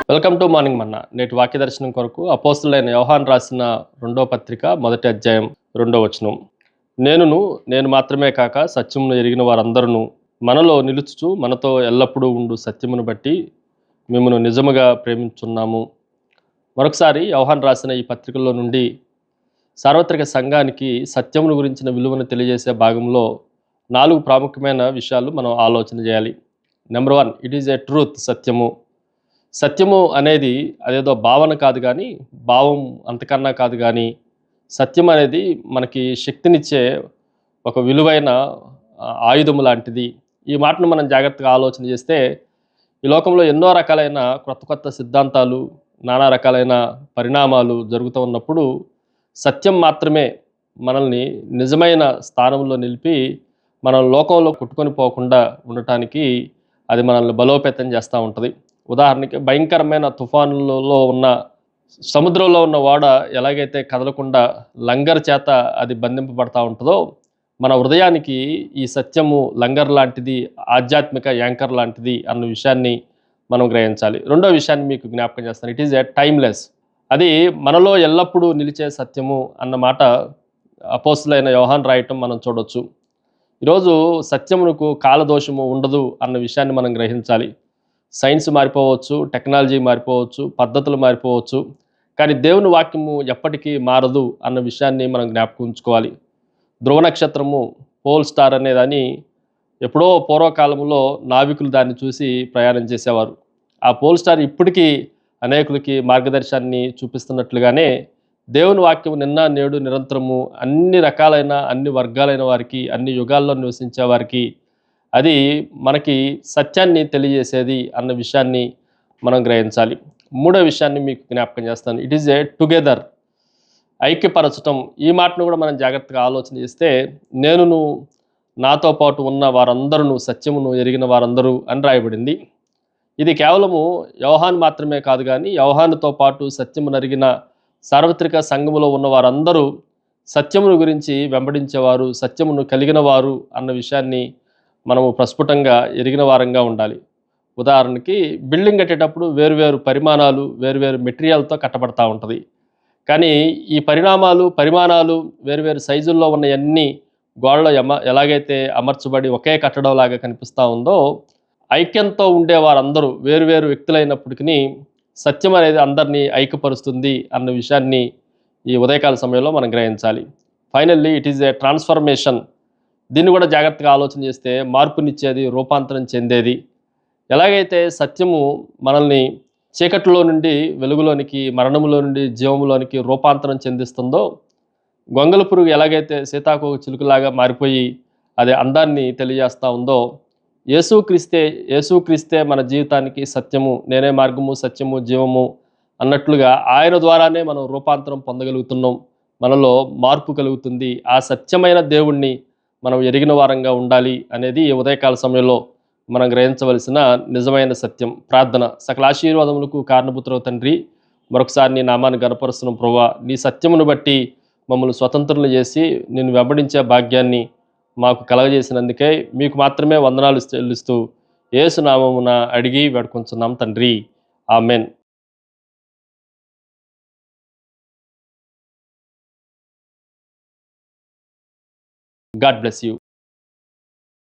Welcome to morning మన్నా. నేటి వాక్య దర్శనం కొరకు అపోస్తులైన యోహాన్ రాసిన 2వ పత్రిక 1వ అధ్యాయం 2వ వచనం. నేను మాత్రమే కాక సత్యమును ఎరిగిన వారందరూ మనలో నిలుచుచు మనతో ఎల్లప్పుడూ ఉండు సత్యమును బట్టి మిమ్మను నిజముగా ప్రేమించున్నాము. మరొకసారి యోహాన్ రాసిన ఈ పత్రికల్లో నుండి సార్వత్రిక సంఘానికి సత్యమును గురించిన విలువను తెలియజేసే భాగంలో 4 ప్రాముఖ్యమైన విషయాలు మనం ఆలోచన చేయాలి. Number 1, it is A truth. సత్యము అనేది అదేదో భావన కాదు, కానీ భావం అంతకన్నా కాదు, కానీ సత్యం అనేది మనకి శక్తినిచ్చే ఒక విలువైన ఆయుధము లాంటిది. ఈ మాటను మనం జాగ్రత్తగా ఆలోచన చేస్తే ఈ లోకంలో ఎన్నో రకాలైన కొత్త సిద్ధాంతాలు, నానా రకాలైన పరిణామాలు జరుగుతూ ఉన్నప్పుడు సత్యం మాత్రమే మనల్ని నిజమైన స్థానంలో నిలిపి మనం లోకంలో కొట్టుకొని పోకుండా ఉండటానికి అది మనల్ని బలోపేతం చేస్తూ ఉంటుంది. ఉదాహరణకి భయంకరమైన తుఫానులలో ఉన్న సముద్రంలో ఉన్న ఓడ ఎలాగైతే కదలకుండా లంగర్ చేత అది బంధింపబడతా ఉంటుందో, మన హృదయానికి ఈ సత్యము లంగర్ లాంటిది, ఆధ్యాత్మిక యాంకర్ లాంటిది అన్న విషయాన్ని మనం గ్రహించాలి. రెండో విషయాన్ని మీకు జ్ఞాపకం చేస్తాను. It is A timeless. అది మనలో ఎల్లప్పుడూ నిలిచే సత్యము అన్నమాట అపోస్తులైన యోహాన్ రాయటం మనం చూడొచ్చు. ఈరోజు సత్యమునకు కాలదోషము ఉండదు అన్న విషయాన్ని మనం గ్రహించాలి. సైన్స్ మారిపోవచ్చు, టెక్నాలజీ మారిపోవచ్చు, పద్ధతులు మారిపోవచ్చు, కానీ దేవుని వాక్యము ఎప్పటికీ మారదు అన్న విషయాన్ని మనం జ్ఞాపకం ఉంచుకోవాలి. ధ్రువ నక్షత్రము, పోల్ స్టార్ అనేదాన్ని ఎప్పుడో పూర్వకాలంలో నావికులు దాన్ని చూసి ప్రయాణం చేసేవారు. ఆ పోల్ స్టార్ ఇప్పటికీ అనేకులకి మార్గదర్శనాన్ని చూపిస్తున్నట్లుగానే దేవుని వాక్యం నిన్న నేడు నిరంతరము అన్ని రకాలైన, అన్ని వర్గాలైన వారికి, అన్ని యుగాల్లో నివసించే వారికి అది మనకి సత్యాన్ని తెలియజేసేది అన్న విషయాన్ని మనం గ్రహించాలి. మూడో విషయాన్ని మీకు జ్ఞాపకం చేస్తాను. ఇట్ ఈజ్ ఏ టుగెదర్, ఐక్యపరచటం. ఈ మాటను కూడా మనం జాగ్రత్తగా ఆలోచన చేస్తే నేనును నాతో పాటు ఉన్న వారందరూ సత్యమును ఎరిగిన వారందరూ అని రాయబడింది. ఇది కేవలము యోహాను మాత్రమే కాదు, కానీ యోహానుతో పాటు సత్యమును ఎరిగిన సార్వత్రిక సంఘములో ఉన్న వారందరూ సత్యమును గురించి వెంబడించేవారు, సత్యమును కలిగిన వారు అన్న విషయాన్ని మనము ప్రస్ఫుటంగా ఎరిగిన వారంగా ఉండాలి. ఉదాహరణకి బిల్డింగ్ కట్టేటప్పుడు వేరువేరు పరిమాణాలు, వేరువేరు మెటీరియల్తో కట్టబడతా ఉంటుంది. కానీ ఈ పరిమాణాలు వేరువేరు సైజుల్లో ఉన్నవన్నీ గోడలో ఎలాగైతే అమర్చబడి ఒకే కట్టడంలాగా కనిపిస్తూ ఉందో, ఐక్యంతో ఉండే వారందరూ వేరువేరు వ్యక్తులైనప్పటికీ సత్యం అనేది అందరినీ ఐక్యపరుస్తుంది అన్న విషయాన్ని ఈ ఉదయకాల సమయంలో మనం గ్రహించాలి. Finally it is A transformation. దీన్ని కూడా జాగ్రత్తగా ఆలోచన చేస్తే మార్పునిచ్చేది, రూపాంతరం చెందేది. ఎలాగైతే సత్యము మనల్ని చీకటిలో నుండి వెలుగులోనికి, మరణములో నుండి జీవములోనికి రూపాంతరం చెందిస్తుందో, గొంగళ పురుగు ఎలాగైతే సీతాకోక చిలుకలాగా మారిపోయి అది అందాన్ని తెలియజేస్తూ ఉందో, యేసుక్రీస్తే మన జీవితానికి సత్యము, నేనే మార్గము, సత్యము, జీవము అన్నట్లుగా ఆయన ద్వారానే మనం రూపాంతరం పొందగలుగుతున్నాం. మనలో మార్పు కలుగుతుంది. ఆ సత్యమైన దేవుణ్ణి మనం ఎరిగిన వారంగా ఉండాలి అనేది ఉదయకాల సమయంలో మనం గ్రహించవలసిన నిజమైన సత్యం. ప్రార్థన. సకల ఆశీర్వాదములకు కారణపుత్రవు తండ్రి, మరొకసారి నీ నామాన్ని గణపరుస్తున్నాం ప్రభువా. నీ సత్యమును బట్టి మమ్మల్ని స్వతంత్రులు చేసి నిన్ను వెంబడించే భాగ్యాన్ని మాకు కలగజేసినందుకే మీకు మాత్రమే వందనాలు చెల్లిస్తూ యేసు నామమున అడిగి వేడుకొంచున్నాం తండ్రి. ఆమెన్. God bless you.